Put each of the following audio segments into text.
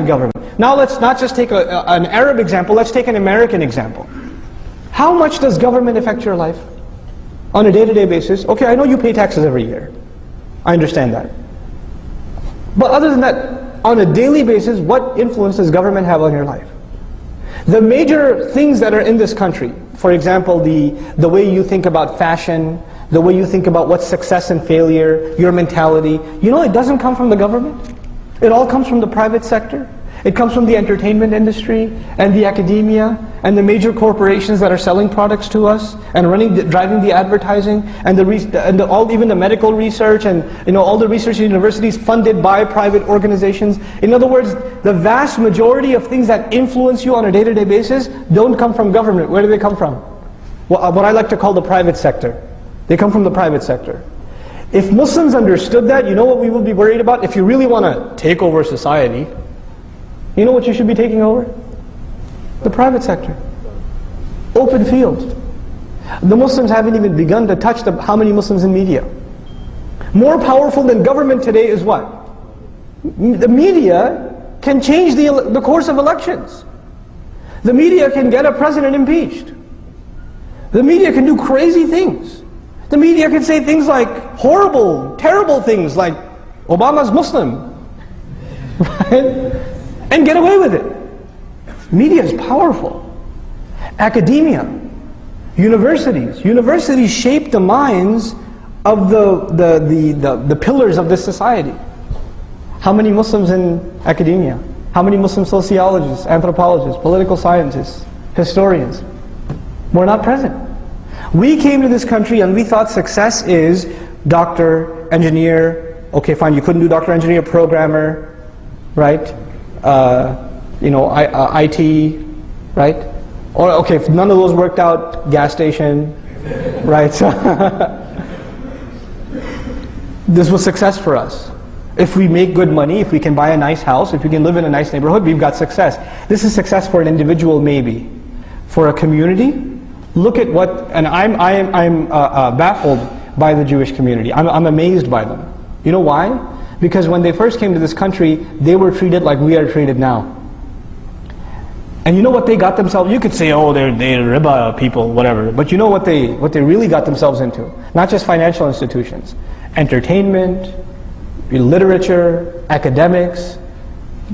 government. Now let's not just take an Arab example, let's take an American example. How much does government affect your life? On a day-to-day basis? Okay, I know you pay taxes every year. I understand that. But other than that, on a daily basis, what influence does government have on your life? The major things that are in this country, for example, the way you think about fashion, the way you think about what's success and failure, your mentality, you know it doesn't come from the government. It all comes from the private sector. It comes from the entertainment industry and the academia and the major corporations that are selling products to us and driving the advertising and even the medical research and all the research universities funded by private organizations. In other words, the vast majority of things that influence you on a day-to-day basis don't come from government. Where do they come from? Well, what I like to call the private sector. They come from the private sector. If Muslims understood that, you know what we would be worried about? If you really want to take over society, you know what you should be taking over? The private sector. Open field. The Muslims haven't even begun to touch how many Muslims in media. More powerful than government today is what? The media can change the course of elections. The media can get a president impeached. The media can do crazy things. The media can say things like horrible, terrible things like Obama's Muslim. Right? And get away with it. Media is powerful. Academia, universities shape the minds of the pillars of this society. How many Muslims in academia? How many Muslim sociologists, anthropologists, political scientists, historians? We're not present. We came to this country and we thought success is doctor, engineer. Okay, fine, you couldn't do doctor, engineer, programmer, right? IT, right? Or okay, if none of those worked out, gas station, right? So this was success for us. If we make good money, if we can buy a nice house, if we can live in a nice neighborhood, we've got success. This is success for an individual, maybe. For a community, look at what, and I'm baffled by the Jewish community. I'm amazed by them. You know why? Because when they first came to this country, they were treated like we are treated now. And you know what they got themselves? You could say, oh, they're riba people, whatever. But you know what they really got themselves into? Not just financial institutions. Entertainment, literature, academics,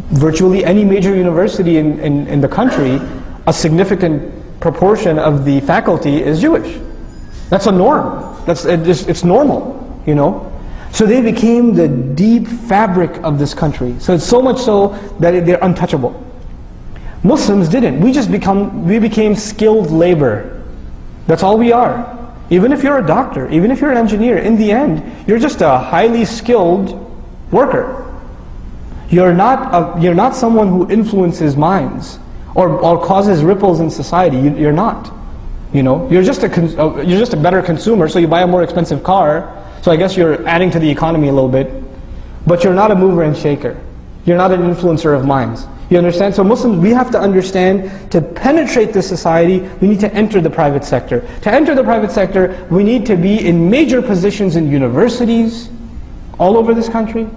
virtually any major university in the country, a significant proportion of the faculty is Jewish. That's a norm. It's normal, you know. So they became the deep fabric of this country. So it's so much so that they're untouchable. Muslims didn't. We became skilled labor. That's all we are. Even if you're a doctor, even if you're an engineer, in the end, you're just a highly skilled worker. You're not someone who influences minds or causes ripples in society. You're not. You know, you're just a better consumer. So you buy a more expensive car. So I guess you're adding to the economy a little bit, but you're not a mover and shaker. You're not an influencer of minds. You understand? So Muslims, we have to understand, to penetrate this society, we need to enter the private sector. To enter the private sector, we need to be in major positions in universities all over this country.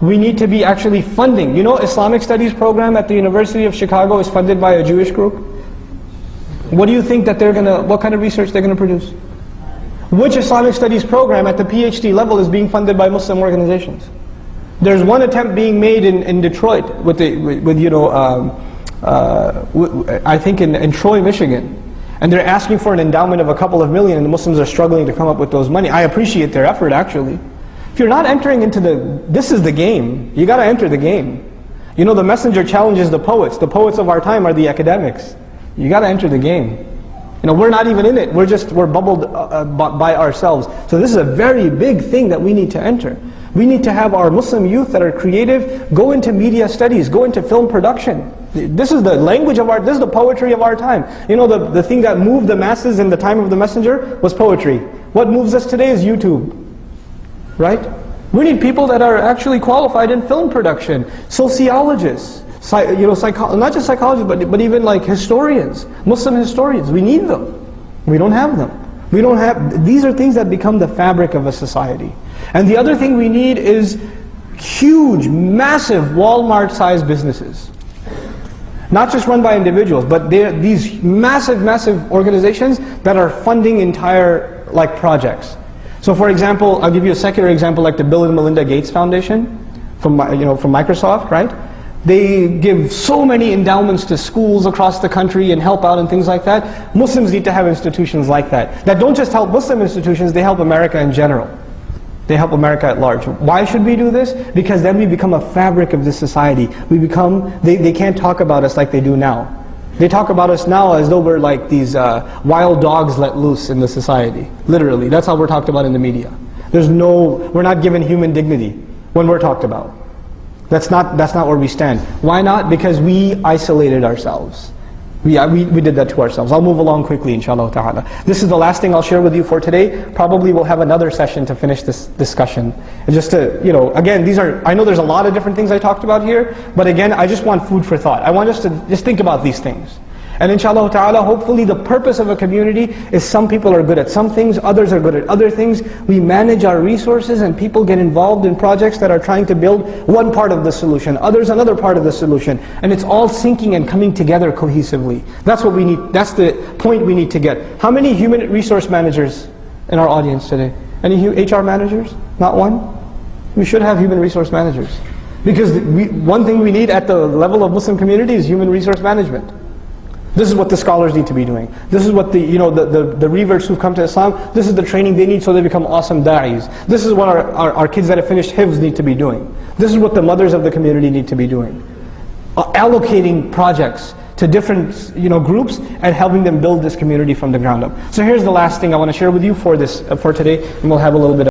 We need to be actually funding. You know, Islamic Studies program at the University of Chicago is funded by a Jewish group. What do you think that what kind of research they're going to produce? Which Islamic Studies program at the PhD level is being funded by Muslim organizations? There's one attempt being made in Detroit I think in Troy, Michigan. And they're asking for an endowment of a couple of million, and the Muslims are struggling to come up with those money. I appreciate their effort, actually. If you're not entering into this is the game. You got to enter the game. You know, the messenger challenges the poets. The poets of our time are the academics. You got to enter the game. You know, we're not even in it. We're bubbled by ourselves. So this is a very big thing that we need to enter. We need to have our Muslim youth that are creative go into media studies, go into film production. This is the language of this is the poetry of our time. You know, the thing that moved the masses in the time of the messenger was poetry. What moves us today is YouTube, right? We need people that are actually qualified in film production, sociologists, not just psychologists, but even like historians, Muslim historians. We need them. We don't have them. These are things that become the fabric of a society. And the other thing we need is huge, massive Walmart-sized businesses. Not just run by individuals, but they're these massive, massive organizations that are funding entire projects. So for example, I'll give you a secular example like the Bill and Melinda Gates Foundation from Microsoft, right? They give so many endowments to schools across the country and help out and things like that. Muslims need to have institutions like that. That don't just help Muslim institutions, they help America in general. They help America at large. Why should we do this? Because then we become a fabric of this society. We become, they can't talk about us like they do now. They talk about us now as though we're like these wild dogs let loose in the society. Literally, that's how we're talked about in the media. We're not given human dignity when we're talked about. That's not where we stand. Why not? Because we isolated ourselves. We did that to ourselves. I'll move along quickly, inshallah ta'ala. This is the last thing I'll share with you for today. Probably we'll have another session to finish this discussion. And just to, again, I know there's a lot of different things I talked about here, but again, I just want food for thought. I want us to just think about these things. And inshallah ta'ala, hopefully the purpose of a community is some people are good at some things, others are good at other things. We manage our resources and people get involved in projects that are trying to build one part of the solution, others another part of the solution. And it's all syncing and coming together cohesively. That's what we need, that's the point we need to get. How many human resource managers in our audience today? Any HR managers? Not one? We should have human resource managers. Because one thing we need at the level of Muslim community is human resource management. This is what the scholars need to be doing. This is what the reverts who've come to Islam, this is the training they need so they become awesome da'is. This is what our kids that have finished hifz need to be doing. This is what the mothers of the community need to be doing. Allocating projects to different groups and helping them build this community from the ground up. So here's the last thing I want to share with you for today, and we'll have a little bit of